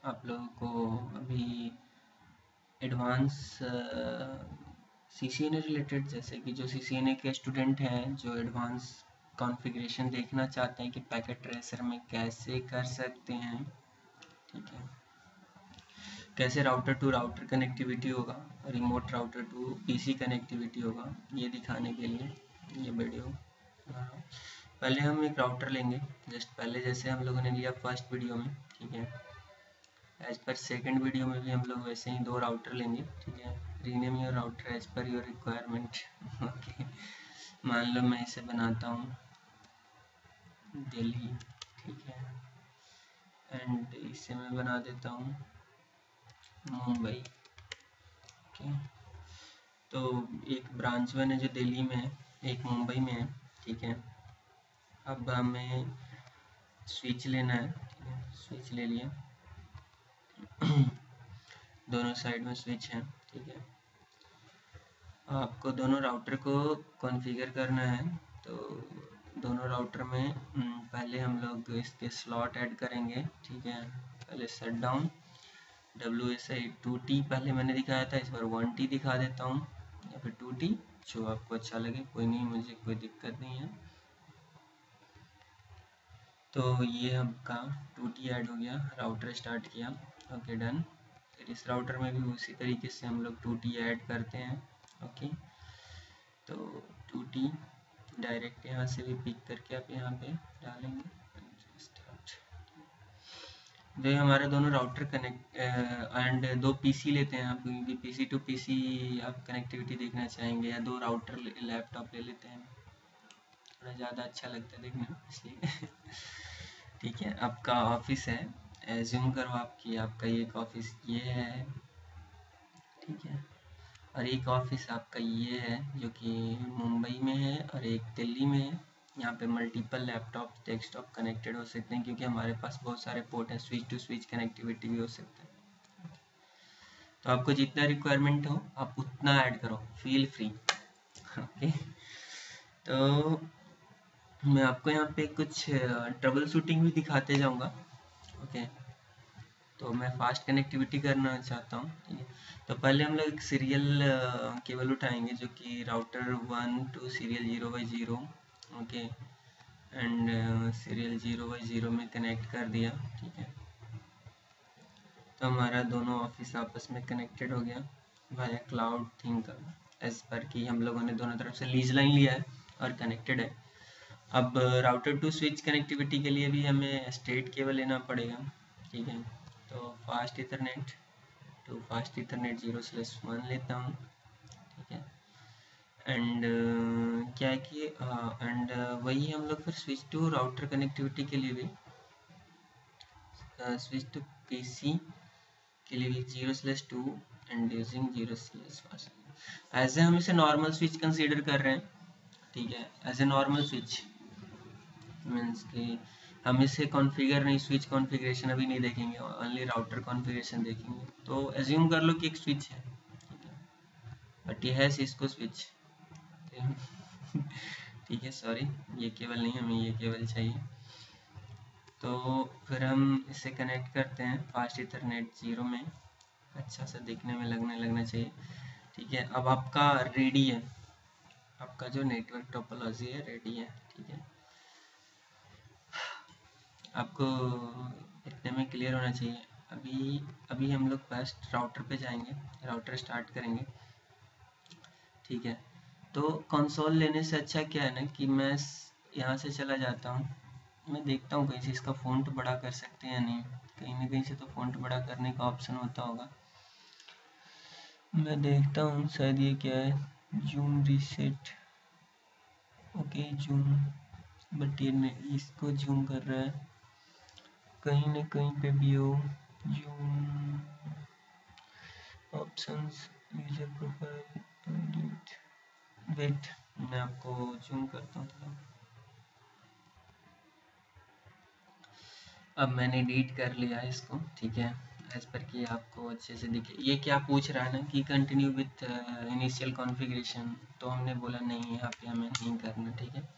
आप लोगों को अभी एडवांस सीसीएनए रिलेटेड, जैसे कि जो सीसीएनए के स्टूडेंट हैं जो एडवांस कॉन्फ़िगरेशन देखना चाहते हैं कि पैकेट ट्रेसर में कैसे कर सकते हैं, ठीक है, कैसे राउटर टू राउटर कनेक्टिविटी होगा, remote router to PC connectivity होगा, ये दिखाने के लिए ये वीडियो बना रहा हूँ। पहले हम एक राउटर लेंगे, जस्ट पहले जैसे हम लोगों ने लिया फर्स्ट वीडियो में, ठीक है। एज पर सेकंड वीडियो में भी हम लोग वैसे ही 2 राउटर लेंगे, ठीक है। Rename your router as per your requirement. Okay, मान लो मैं इसे बनाता हूँ दिल्ली, ठीक है, एंड इसे मैं बना देता हूँ मुंबई, ओके। तो एक ब्रांच वन है जो दिल्ली में है, एक मुंबई में है, ठीक है। अब हमें स्विच लेना है, ठीक है, स्विच ले लिया। दोनों साइड में स्विच है, ठीक है। आपको दोनों राउटर को कॉन्फ़िगर करना है, तो दोनों राउटर में पहले हम लोग इसके स्लॉट ऐड करेंगे, ठीक है। पहले शट डाउन WSI 2T पहले मैंने दिखाया था, इस बार 1T दिखा देता हूँ, या फिर 2T, जो आपको अच्छा लगे, कोई नहीं, मुझे कोई दिक्कत नहीं है। तो ये आपका 2T ऐड हो गया, राउटर स्टार्ट किया, ओके डन। फिर इस राउटर में भी उसी तरीके से हम लोग 2T ऐड करते हैं, ओके। तो 2T डायरेक्ट यहाँ से भी पिक करके आप यहाँ पे डालेंगे, स्टार्ट। जो हमारे दोनों राउटर कनेक्ट एंड 2 पीसी लेते हैं आप, क्योंकि पीसी टू पीसी आप कनेक्टिविटी देखना चाहेंगे, या 2 राउटर लैपटॉप ले लेते हैं, थोड़ा ज़्यादा अच्छा लगता है देखने में, इसलिए। ठीक है, आपका ऑफिस है, एज्यूम करो आपकी आपका एक ऑफिस ये है, ठीक है, और एक ऑफिस आपका ये है जो कि मुंबई में है और एक दिल्ली में है। यहाँ पे मल्टीपल लैपटॉप डेस्कटॉप कनेक्टेड हो सकते हैं, क्योंकि हमारे पास बहुत सारे पोर्ट हैं, स्विच टू स्विच कनेक्टिविटी भी हो सकता है। तो आपको जितना रिक्वायरमेंट हो आप उतना ऐड करो, फील फ्री, ओके। तो मैं आपको यहाँ पे कुछ ट्रबल शूटिंग भी दिखाते जाऊँगा, ओके। तो मैं फास्ट कनेक्टिविटी करना चाहता हूँ, ठीक है। तो पहले हम लोग एक सीरियल केबल उठाएंगे, जो कि router 1 to serial 0/0, okay, and serial 0/0 में कनेक्ट कर दिया, ठीक है। तो हमारा दोनों ऑफिस आपस में कनेक्टेड हो गया वाया क्लाउड थिंग का, एज पर कि हम लोगों ने दोनों तरफ से लीज लाइन लिया है और कनेक्टेड है। अब राउटर टू स्विच कनेक्टिविटी के लिए भी हमें स्ट्रेट केबल लेना पड़ेगा, ठीक है। तो fast Ethernet to fast Ethernet 0/1 लेता हूँ, ठीक है। एंड क्या है कि एंड वही हम लोग फिर स्विच टू राउटर कनेक्टिविटी के लिए भी स्विच टू पीसी के लिए भी 0/2 एंड यूजिंग 0/1 एज ए हम इसे नॉर्मल स्विच कंसीडर कर रहे हैं, ठीक है, as a normal switch means कि हम इसे कॉन्फ़िगर नहीं, स्विच कॉन्फ़िगरेशन अभी नहीं देखेंगे, ओनली राउटर कॉन्फ़िगरेशन देखेंगे। तो एज्यूम कर लो कि एक स्विच है, ठीक है, बट ये है सिस्को स्विच, ठीक है, सॉरी, ये केबल नहीं, हमें ये केबल चाहिए। तो फिर हम इसे कनेक्ट करते हैं फास्ट इथरनेट 0 में, अच्छा सा दिखने में लगना चाहिए, ठीक है। अब आपका रेडी है, आपका जो नेटवर्क टोपोलॉजी है रेडी है, ठीक है। आपको इतने में क्लियर होना चाहिए। अभी हम लोग फर्स्ट राउटर पे जाएंगे, राउटर स्टार्ट करेंगे, ठीक है। तो कंसोल लेने से अच्छा क्या है ना कि मैं यहाँ से चला जाता हूँ, मैं देखता हूँ कहीं से इसका फ़ॉन्ट बड़ा कर सकते हैं या नहीं, कहीं ना कहीं से तो फ़ॉन्ट बड़ा करने का ऑप्शन होता होगा। मैं देखता हूँ शायद ये क्या है, zoom reset, okay zoom, but ये नहीं, इसको जूम कर रहा है, कहीं ना कहीं पे भी हो zoom options, user profile, wait मैं आपको जूम करता हूँ थोड़ा। अब मैंने एडिट कर लिया है इसको, ठीक है, एज पर कि आपको अच्छे से दिखे। ये क्या पूछ रहा है ना कि कंटिन्यू विथ इनिशियल कॉन्फ़िगरेशन, तो हमने बोला नहीं, यहाँ पे हमें नहीं करना, ठीक है।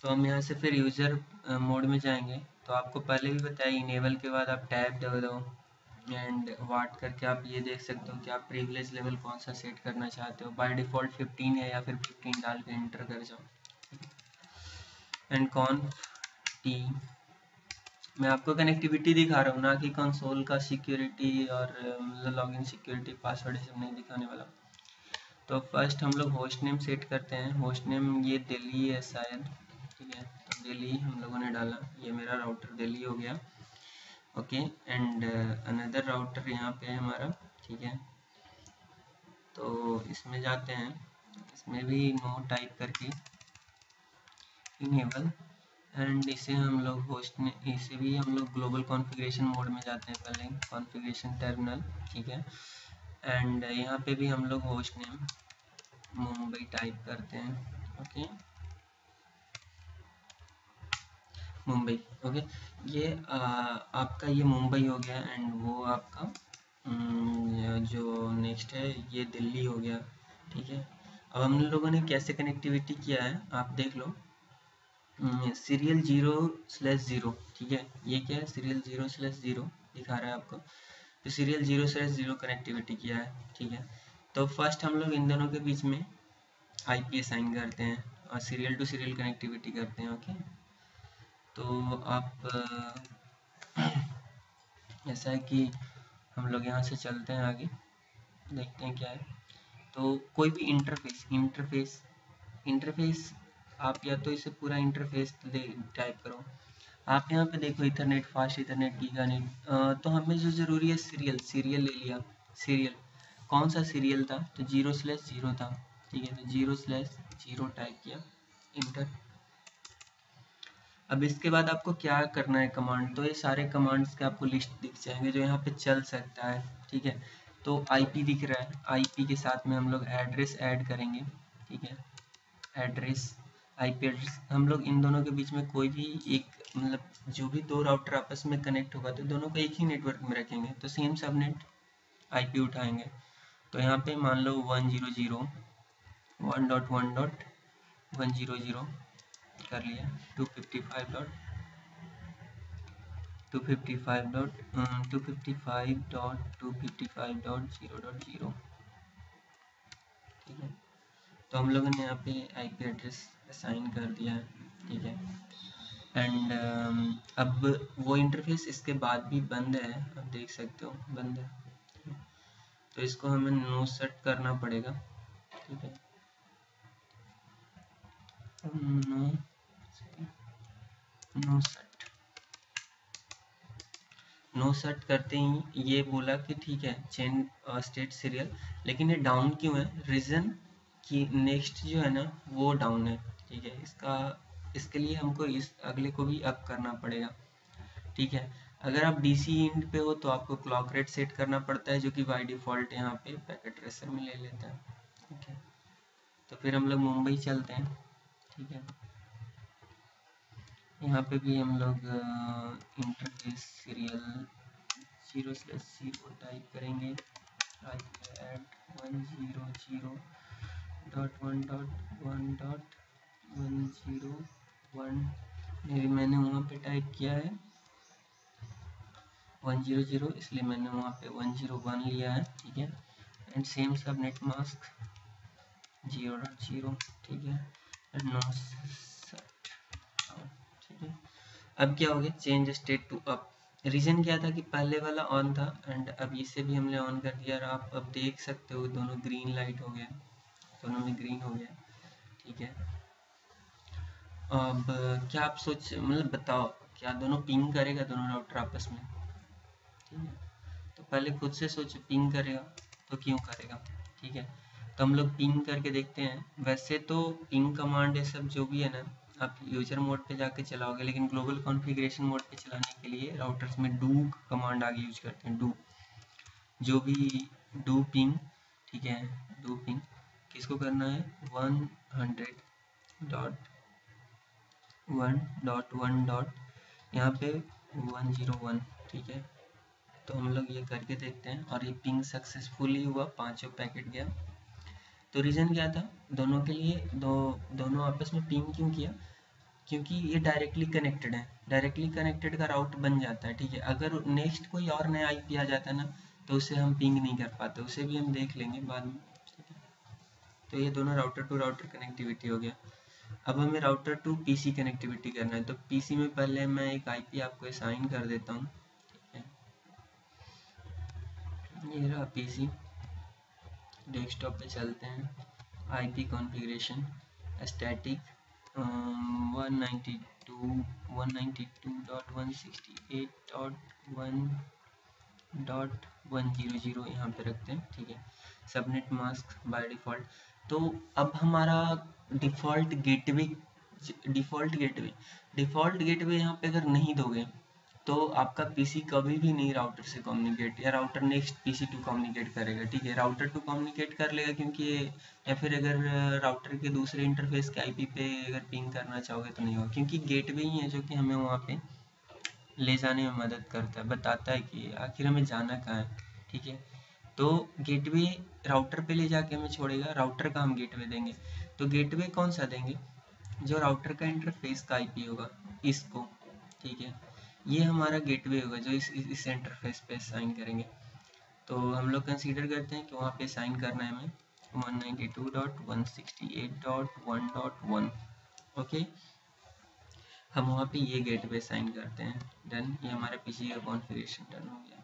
तो हम यहाँ से फिर यूज़र मोड में जाएंगे। तो आपको पहले भी बताया, इनेबल के बाद आप टैब दे दो एंड वाट करके आप ये देख सकते हो कि आप प्रिविलेज लेवल कौन सा सेट करना चाहते हो। बाय डिफ़ॉल्ट 15 है या फिर 15 डाल के इंटर कर जाओ। एंड कॉन्फ टी, मैं आपको कनेक्टिविटी दिखा रहा हूँ, ना कि कंसोल का सिक्योरिटी और लॉगिन सिक्योरिटी पासवर्ड सब नहीं दिखाने वाला। तो फर्स्ट हम लोग होस्ट नेम सेट करते हैं। होस्ट नेम ये दिल्ली है शायद, ठीक है, तो दिल्ली हम लोगों ने डाला। ये मेरा राउटर दिल्ली हो गया। ओके, एंड अनदर राउटर यहाँ पे है हमारा, ठीक है। तो इसमें जाते हैं, इसमें भी नो टाइप करके इनेबल, एंड इसे हम लोग होस्ट ने, इसे भी हम लोग ग्लोबल कॉन्फ़िगरेशन मोड में जाते हैं पहले, कॉन्फ़िगरेशन टर्मिनल, ठीक है। एंड यहाँ पे भी हम लोग होस्ट नेम मुंबई टाइप करते हैं। ओके, मुंबई। ओके, ये आपका ये मुंबई हो गया, एंड वो आपका जो नेक्स्ट है ये दिल्ली हो गया, ठीक है। अब हम लोगों ने कैसे कनेक्टिविटी किया है आप देख लो। सीरियल 0/0, ठीक है, ये क्या है, सीरियल 0/0 दिखा रहा है आपको। तो सीरियल 0/0 कनेक्टिविटी किया है, ठीक है। तो फर्स्ट हम लोग इन दोनों के बीच में आईपी असाइन करते हैं और सीरियल टू सीरियल कनेक्टिविटी करते हैं। ओके, तो आप ऐसा है कि हम लोग यहाँ से चलते हैं आगे, देखते हैं क्या है। तो कोई भी इंटरफेस आप या तो इसे पूरा इंटरफेस टाइप करो। आप यहाँ पे देखो इथरनेट, फास्ट इथरनेट, गीगानेट। तो हमें जो ज़रूरी है सीरियल ले लिया। सीरियल कौन सा सीरियल था, तो 0/0 था, ठीक है। तो 0/0 टाइप किया, इंटर। अब इसके बाद आपको क्या करना है कमांड, तो ये सारे कमांड्स के आपको लिस्ट दिख जाएंगे जो यहाँ पे चल सकता है, ठीक है। तो आईपी दिख रहा है, आईपी के साथ में हम लोग एड्रेस ऐड करेंगे, ठीक है। एड्रेस, आईपी एड्रेस, हम लोग इन दोनों के बीच में कोई भी एक, मतलब जो भी दो राउटर आपस में कनेक्ट होगा तो दोनों को एक ही नेटवर्क में रखेंगे, तो सेम सबनेट आईपी उठाएंगे। तो यहाँ पे मान लो 100.1.1.100 कर लिया, 255.255.255.0.0, ठीक है। तो हम लोगों ने यहाँ पे आईपी एड्रेस असाइन कर दिया है, ठीक है। एंड अब वो इंटरफेस इसके बाद भी बंद है, आप देख सकते हो बंद है। तो इसको हमें नो सेट करना पड़ेगा, ठीक है। नो सेट करते ही ये बोला कि ठीक है चेंज स्टेट सीरियल, लेकिन ये डाउन क्यों है, रीज़न कि नेक्स्ट जो है ना वो डाउन है, ठीक है। इसके लिए हमको इस अगले को भी अप करना पड़ेगा, ठीक है। अगर आप डीसी इंड पे हो तो आपको क्लॉक रेट सेट करना पड़ता है, जो कि बाय डिफ़ॉल्ट यहाँ पे पैकेट ट्रेसर में ले लेता है, ठीक है। तो फिर हम लोग मुंबई चलते हैं, ठीक है। यहाँ पे भी हम लोग इंटरफेस सीरियल 0/0 टाइप करेंगे, ऐड 100.1.1.101, मेरी मैंने वहाँ पे टाइप किया है 100, इसलिए मैंने वहाँ पे 101 लिया है, ठीक है। एंड सेम सबनेट मास्क 0.0, ठीक है। एंड नो सेट, ठीक है। अब क्या हो गया, change state to up. Reason क्या था कि पहले वाला ऑन था, एंड अब इसे भी हमने ऑन कर दिया, और आप अब देख सकते हो दोनों ग्रीन लाइट हो गया, दोनों में ग्रीन हो गया, ठीक है। अब क्या आप मतलब बताओ, क्या दोनों पिंग करेगा दोनों राउटर आपस में, ठीक है। तो पहले खुद से सोचो, पिंग करेगा तो क्यों करेगा, ठीक है। तो हम लोग पिंग करके देखते हैं। वैसे तो पिंग कमांड ये सब जो भी है ना, आप यूजर मोड पे जाके चलाओगे, लेकिन ग्लोबल कॉन्फ़िगरेशन मोड पे चलाने के लिए राउटर्स में डू कमांड आगे यूज करते हैं। डू, जो भी डू पिंग, ठीक है। डू पिंग किसको करना है, 100.1.1. यहाँ पे 101, ठीक है। तो हम लोग ये करके देखते हैं, और ये पिंग सक्सेसफुली हुआ, पांचों पैकेट गया। तो रीज़न क्या था दोनों के लिए, दोनों आपस में पिंग क्यों किया, क्योंकि ये डायरेक्टली कनेक्टेड है, डायरेक्टली कनेक्टेड का राउट बन जाता है, ठीक है। अगर नेक्स्ट कोई और नया आईपी आ जाता है ना, तो उसे हम पिंग नहीं कर पाते, उसे भी हम देख लेंगे बाद में, ठीक है। तो ये दोनों राउटर टू राउटर कनेक्टिविटी हो गया। अब हमें राउटर टू पीसी कनेक्टिविटी करना है, तो पीसी में पहले मैं एक आईपी आपको असाइन कर देता हूँ, ठीक है। ये रहा पीसी, डेस्कटॉप पे चलते हैं। आईपी कॉन्फ़िगरेशन स्टैटिक 192.168.1.100 यहाँ पे रखते हैं, ठीक है। Subnet mask by default. तो अब हमारा डिफ़ॉल्ट गेटवे डिफ़ॉल्ट गेटवे यहाँ पे अगर नहीं दोगे तो आपका पीसी कभी भी नहीं राउटर से कम्युनिकेट, या router next PC to communicate करेगा, ठीक है। राउटर टू कम्युनिकेट कर लेगा क्योंकि या फिर अगर राउटर के दूसरे इंटरफेस के आईपी पे अगर पिंग करना चाहोगे तो नहीं होगा, क्योंकि गेटवे ही है जो कि हमें वहाँ पे ले जाने में मदद करता है, बताता है कि आखिर हमें जाना कहाँ है, ठीक है। तो गेटवे राउटर पे ले जाके हमें छोड़ेगा, राउटर का हम गेटवे देंगे। तो गेटवे कौन सा देंगे, जो राउटर का इंटरफेस का आईपी होगा इसको, ठीक है। ये हमारा गेटवे होगा जो इस इंटरफेस पे साइन करेंगे। तो हम लोग कंसीडर करते हैं कि वहाँ पे साइन करना है हमें 192.168.1.1, ओके। हम वहाँ पे ये गेटवे साइन करते हैं, डन। ये हमारा पीसी का कॉन्फ़िगरेशन डन हो गया।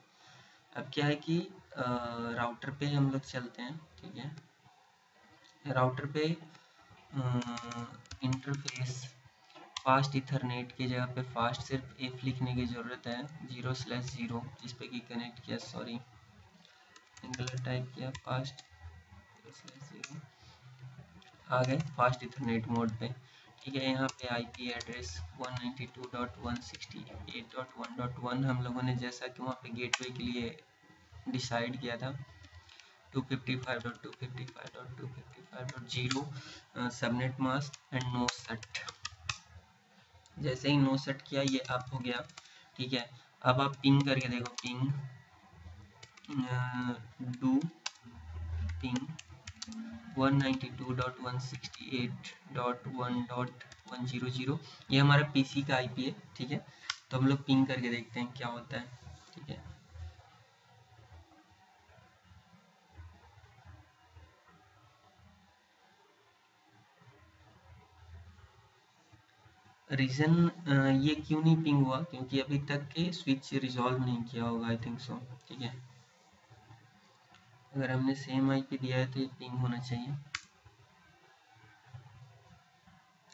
अब क्या है कि राउटर पे हम लोग चलते हैं, ठीक है। राउटर पे इंटरफेस फास्ट इथरनेट की जगह पे फास्ट सिर्फ एफ लिखने की ज़रूरत है, 0/0 जिस पे कि कनेक्ट किया, सॉरी गलत टाइप किया, फास्ट 0/0 आ गए फास्ट इथरनेट मोड पे, ठीक है। यहाँ पे आईपी एड्रेस 192.168.1.1 हम लोगों ने जैसा कि वहाँ पे गेटवे के लिए डिसाइड किया था 255.255.255.0 subnet mask and no set. जैसे ही नो सेट किया ये अप हो गया, ठीक है। अब आप पिंग करके देखो, पिंग डू पिंग 192.168.1.100, ये हमारा पीसी का आईपी है, ठीक है। तो हम लोग पिंग करके देखते हैं क्या होता है, ठीक है। रीज़न ये क्यों नहीं पिंग हुआ, क्योंकि अभी तक के स्विच रिजॉल्व नहीं किया होगा, आई थिंक सो, ठीक है। अगर हमने सेम आईपी दिया है तो ये पिंग होना चाहिए,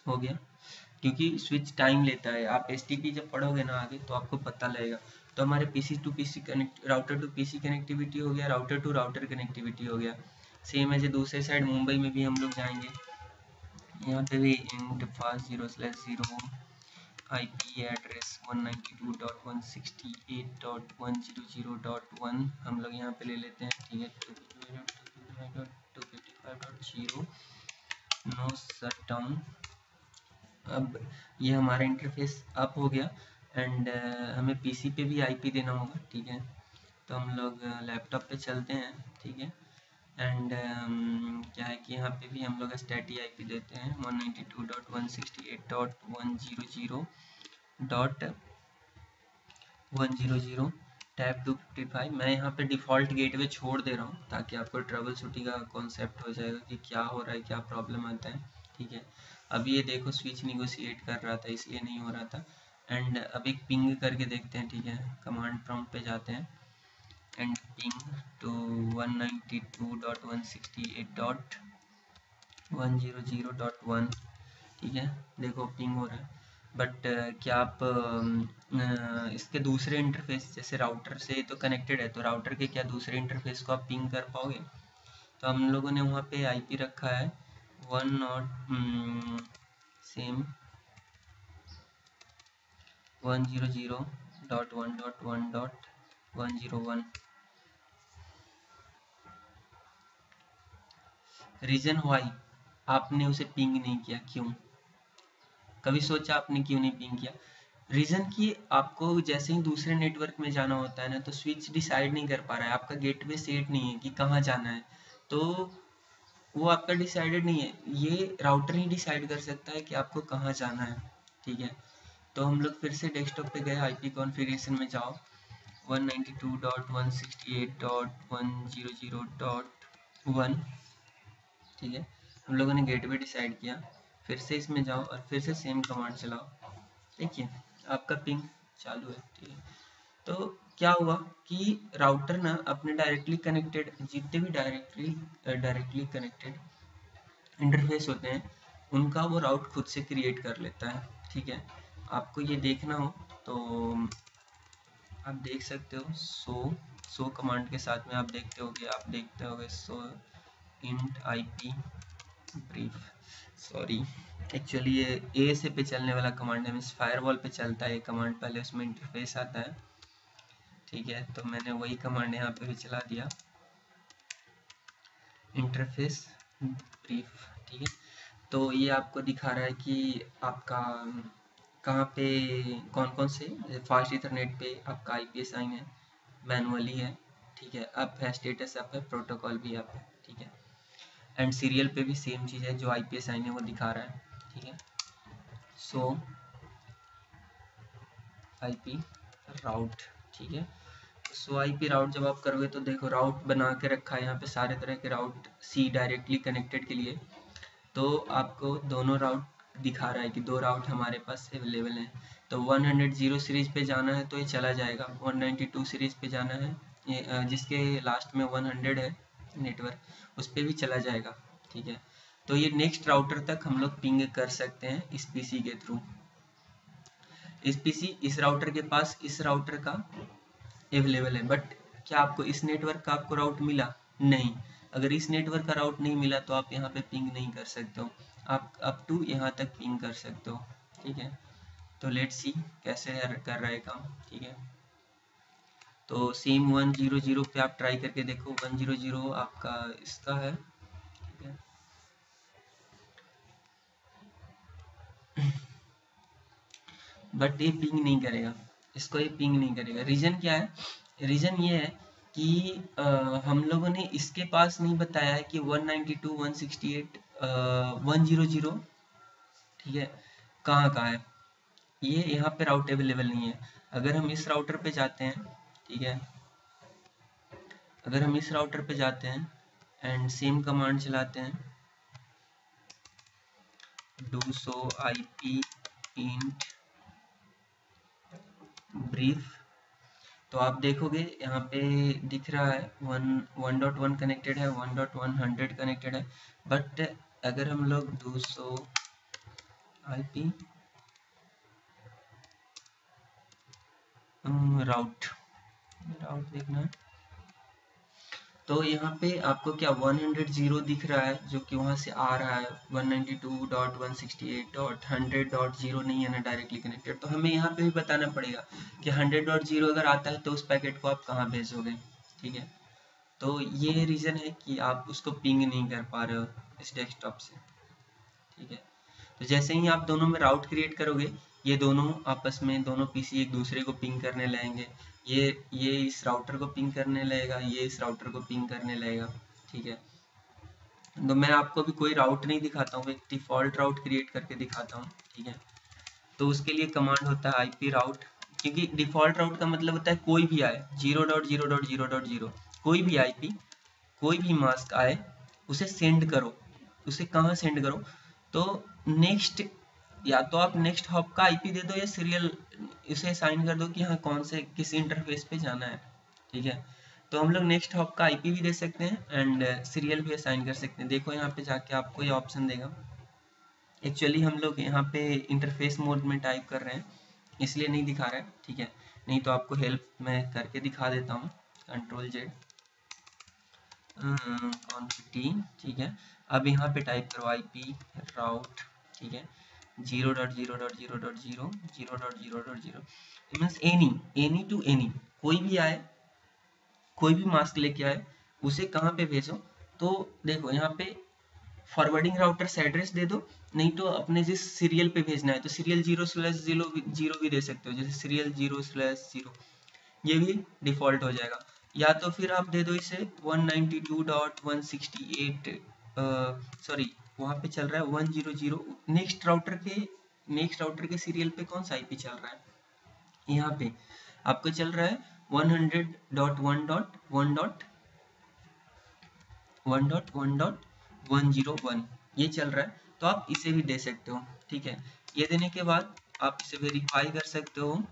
हो गया। क्योंकि स्विच टाइम लेता है, आप एसटीपी जब पढ़ोगे ना आगे तो आपको पता लगेगा। तो हमारे PC to PC connect, router to PC connectivity हो गया, राउटर टू राउटर कनेक्टिविटी हो गया। सेम है जो दूसरे साइड मुंबई में भी हम लोग जाएंगे, यहाँ पे भी इंट फास्ट 0/0 आईपी एड्रेस 192.168.100.1 हम लोग यहाँ पे ले लेते हैं, ठीक है। 255.255.0 नो शट डाउन। अब ये हमारा इंटरफेस अप हो गया एंड हमें पीसी पे भी आईपी देना होगा, ठीक है। तो हम लोग लैपटॉप पे चलते हैं, ठीक है। एंड क्या है कि यहाँ पे भी हम लोग स्टैटिक आईपी देते हैं 192.168.100.100 टैब 255। मैं यहाँ पे डिफ़ॉल्ट गेटवे छोड़ दे रहा हूँ ताकि आपको ट्रबल शूटिंग का कॉन्सेप्ट हो जाएगा कि क्या हो रहा है, क्या प्रॉब्लम आता है, ठीक है। अब ये देखो स्विच निगोशिएट कर रहा था इसलिए नहीं हो रहा था। एंड अब एक पिंग करके देखते हैं, ठीक है। कमांड प्रॉम्प्ट पे जाते हैं एंड पिंग टू 192.168.100.1, ठीक है। देखो पिंग हो रहा है, बट क्या आप इसके दूसरे इंटरफेस जैसे राउटर से तो कनेक्टेड है, तो राउटर के क्या दूसरे इंटरफेस को आप पिंग कर पाओगे। तो हम लोगों ने वहाँ पे आईपी रखा है 100.1.1.1.101। रीज़न वाई आपने उसे पिंग नहीं किया, क्यों? कभी सोचा आपने क्यों नहीं पिंग किया? रीज़न कि आपको जैसे ही दूसरे नेटवर्क में जाना होता है ना, तो स्विच डिसाइड नहीं कर पा रहा है, आपका गेटवे सेट नहीं है कि कहाँ जाना है। तो वो आपका डिसाइडेड नहीं है, ये राउटर ही डिसाइड कर सकता है कि आपको कहाँ जाना है, ठीक है। तो हम लोग फिर से डेस्कटॉप पे गए, आईपी कॉन्फ़िगरेशन में जाओ, 192.168.100.1, ठीक है। हम लोगों ने गेटवे डिसाइड किया, फिर से इसमें जाओ और फिर से सेम कमांड चलाओ। देखिए आपका पिंग चालू है, ठीक है। तो क्या हुआ कि राउटर ना अपने डायरेक्टली कनेक्टेड जितने भी डायरेक्टली कनेक्टेड इंटरफेस होते हैं उनका वो राउट खुद से क्रिएट कर लेता है, ठीक है। आपको ये देखना हो तो आप देख सकते हो, सो कमांड के साथ में आप देखते होगे सो इंट आईपी ब्रीफ, सॉरी एक्चुअली ये ए से पे चलने वाला कमांड है, मीन्स फायरवॉल पे चलता है ये कमांड, पहले उसमें इंटरफेस आता है, ठीक है। तो मैंने वही कमांड यहाँ पे भी चला दिया, इंटरफेस ब्रीफ, ठीक है। तो ये आपको दिखा रहा है कि आपका कहाँ पे कौन कौन से फास्ट इथरनेट पे आपका आईपी साइन है, मैनुअली है, ठीक है, अप है, स्टेटस अप है, प्रोटोकॉल भी अप है, ठीक है। एंड सीरियल पे भी सेम चीज़ है, जो आईपी साइन है वो दिखा रहा है, ठीक है। सो आईपी राउट, ठीक है। सो आईपी राउट जब आप करोगे तो देखो राउट बना के रखा है यहाँ पे सारे तरह के राउट, सी डायरेक्टली कनेक्टेड के लिए। तो आपको दोनों राउट दिखा रहा है कि दो राउट हमारे पास अवेलेबल हैं। तो 100 सीरीज पे जाना है तो ये चला जाएगा, 192 सीरीज पे जाना है ये जिसके लास्ट में 100 है नेटवर्क, उस पर भी चला जाएगा, ठीक है। तो ये नेक्स्ट राउटर तक हम लोग पिंग कर सकते हैं इस पीसी के थ्रू। इस राउटर के पास इस राउटर का अवेलेबल है, बट क्या आपको इस नेटवर्क का आपको राउट मिला? नहीं। अगर इस नेटवर्क का राउट नहीं मिला तो आप यहाँ पे पिंग नहीं कर सकते हो, आप अप टू यहाँ तक पिंग कर सकते हो, ठीक है। तो लेट्स सी कैसे कर रहा है काम, ठीक है। तो सेम 100 पे आप ट्राई करके देखो, 100 आपका इसका है, ठीक है। बट ये पिंग नहीं करेगा, इसको ये पिंग नहीं करेगा। रीज़न क्या है? रीज़न ये है कि हम लोगों ने इसके पास नहीं बताया है कि 192 168 100, ठीक है, कहाँ कहाँ है। ये यहाँ पे राउट अवेलेबल नहीं है। अगर हम इस राउटर पे जाते हैं, ठीक है, अगर हम इस राउटर पे जाते हैं एंड सेम कमांड चलाते हैं, do so IP int brief, तो आप देखोगे यहाँ पे दिख रहा है 1.1 कनेक्टेड है, 1.1 100 कनेक्टेड है। बट अगर हम लोग 200 IP राउट देखना है तो यहाँ पे आपको क्या 100 दिख रहा है, जो कि वहाँ से आ रहा है 192.168.100.0 नहीं है ना डायरेक्टली कनेक्टेड। तो हमें यहाँ पे भी बताना पड़ेगा कि 100.0 अगर आता है तो उस पैकेट को आप कहाँ भेजोगे, ठीक है। तो ये रीज़न है कि आप उसको पिंग नहीं कर पा रहे हो इस डेस्कटॉप से, ठीक है। तो जैसे ही आप दोनों में राउट क्रिएट करोगे, ये दोनों आपस में दोनों पीसी एक दूसरे को पिंग करने लगेंगे। ये इस राउटर को पिंग करने लगेगा, ये इस राउटर को पिंग करने लगेगा, ठीक है। तो मैं आपको भी कोई राउट नहीं दिखाता हूँ, एक डिफ़ॉल्ट राउट क्रिएट करके दिखाता हूँ, ठीक है। तो उसके लिए कमांड होता है IP राउट, क्योंकि डिफ़ॉल्ट राउट का मतलब होता है कोई भी आए 0.0.0.0, कोई भी IP कोई भी मास्क आए उसे सेंड करो। उसे कहाँ सेंड करो? तो नेक्स्ट, या तो आप नेक्स्ट हॉप का IP दे दो या सीरियल इसे असाइन कर दो कि हाँ कौन से किस इंटरफेस पे जाना है, ठीक है। तो हम लोग नेक्स्ट हॉप का IP भी दे सकते हैं एंड सीरियल भी असाइन कर सकते हैं। देखो यहाँ पे जाके आपको ये ऑप्शन देगा। एक्चुअली हम लोग यहाँ पे इंटरफेस मोड में टाइप कर रहे हैं इसलिए नहीं दिखा रहा है, ठीक है। नहीं तो आपको हेल्प मैं करके दिखा देता हूँ, Ctrl+Z क्वांटिटी, ठीक है। अब यहाँ पे टाइप करो IP राउट, ठीक है, 0.0.0.0 0.0.0 मीन्स एनी टू एनी, कोई भी आए कोई भी मास्क लेके आए उसे कहाँ पे भेजो। तो देखो यहाँ पे फॉरवर्डिंग राउटर्स एड्रेस दे दो, नहीं तो अपने जिस सीरियल पे भेजना है तो सीरियल 0/0 भी दे सकते हो, जैसे सीरियल 0/0 ये भी डिफ़ॉल्ट हो जाएगा। या तो फिर आप दे दो इसे 192.168 सॉरी वहाँ पे चल रहा है 100, नेक्स्ट राउटर के नेक्स्ट राउटर के सीरियल पे कौन सा आईपी चल रहा है, यहाँ पे आपको चल रहा है 100.1.1.1.101 ये चल रहा है, तो आप इसे भी दे सकते हो। ठीक है, ये देने के बाद आप इसे वेरीफाई कर सकते हो।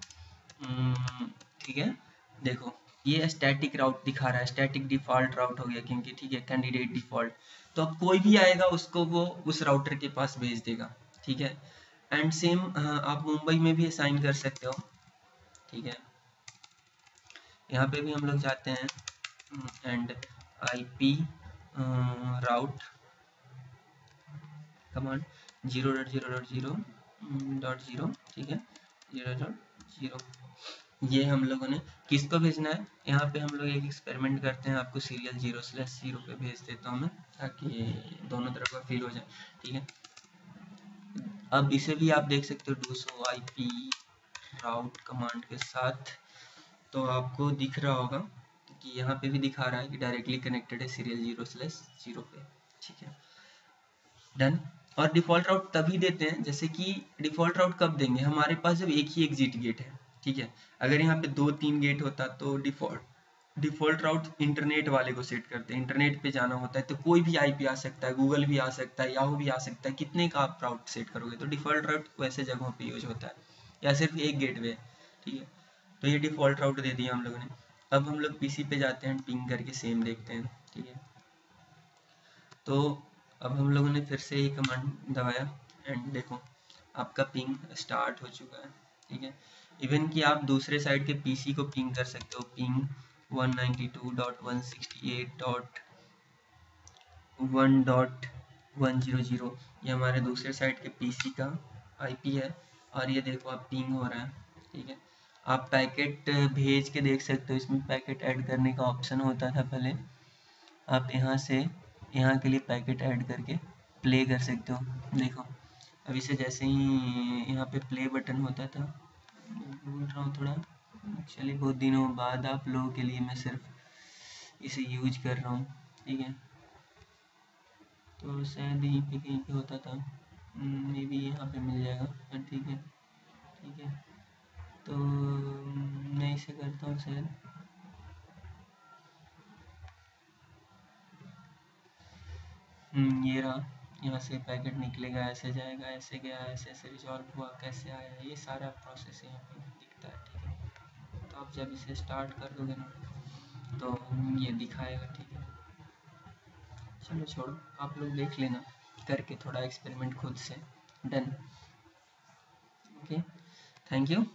ठीक है, देखो ये स्टैटिक राउट दिखा रहा है, स्टैटिक डिफॉल्ट राउट हो गया क्योंकि, ठीक है, कैंडिडेट डिफॉल्ट। तो अब कोई भी आएगा उसको वो उस राउटर के पास भेज देगा। ठीक है, एंड सेम आप मुंबई में भी असाइन कर सकते हो। ठीक है, यहाँ पे भी हम लोग जाते हैं एंड IP राउट कमांड 0.0.0.0, ठीक है, 0.0 ये हम लोगों ने किसको भेजना है, यहाँ पे हम लोग एक एक्सपेरिमेंट करते हैं, आपको सीरियल 0/0 पे भेज देता हूँ मैं, ताकि दोनों तरफ का फील हो जाए। ठीक है, अब इसे भी आप देख सकते हो डूसो IP राउट कमांड के साथ, तो आपको दिख रहा होगा कि यहाँ पे भी दिखा रहा है कि डायरेक्टली कनेक्टेड है सीरियल 0/0 पे। ठीक है, डन। और डिफ़ॉल्ट राउट तभी देते हैं, जैसे कि डिफ़ॉल्ट राउट कब देंगे, हमारे पास जब एक ही एग्जिट गेट है। ठीक है, अगर यहाँ पे 2-3 गेट होता तो डिफ़ॉल्ट राउट इंटरनेट वाले को सेट करते हैं, इंटरनेट पे जाना होता है तो कोई भी IP आ सकता है, गूगल भी आ सकता है, याहू भी आ सकता है, कितने का आप राउट सेट करोगे, तो डिफ़ॉल्ट राउट वैसे जगहों पे यूज होता है, या सिर्फ एक गेटवे। ठीक है, तो ये डिफ़ॉल्ट राउट दे दिया हम लोगों ने। अब हम लोग PC पे जाते हैं, पिंग करके सेम देखते हैं। ठीक है, तो अब हम लोगों ने फिर से ही कमांड दबाया एंड देखो आपका पिंग स्टार्ट हो चुका है। ठीक है, इवन कि आप दूसरे साइड के PC को पिंग कर सकते हो, पिंग 192.168.1.100, ये हमारे दूसरे साइड के PC का IP है, और ये देखो आप पिंग हो रहा है। ठीक है, आप पैकेट भेज के देख सकते हो, इसमें पैकेट ऐड करने का ऑप्शन होता था पहले, आप यहाँ से यहाँ के लिए पैकेट ऐड करके प्ले कर सकते हो। देखो अब इसे जैसे ही यहाँ पे प्ले बटन होता था, भूल रहा हूँ थोड़ा, चलिए बहुत दिनों बाद आप लोगों के लिए मैं सिर्फ इसे यूज कर रहा हूँ। ठीक है, तो शायद यहीं पे कहीं पे होता था, मे बी यहाँ पे मिल जाएगा। ठीक है, ठीक है, तो मैं इसे करता हूँ शायद, ये रहा, यहाँ से पैकेट निकलेगा, ऐसे जाएगा, ऐसे गया, ऐसे ऐसे रिजॉल्व हुआ, कैसे आया, ये सारा प्रोसेस यहाँ पे दिखता है। ठीक है, तो आप जब इसे स्टार्ट कर दोगे ना तो ये दिखाएगा। ठीक है, चलो छोड़ो, आप लोग देख लेना करके थोड़ा एक्सपेरिमेंट खुद से। Done, okay, thank you.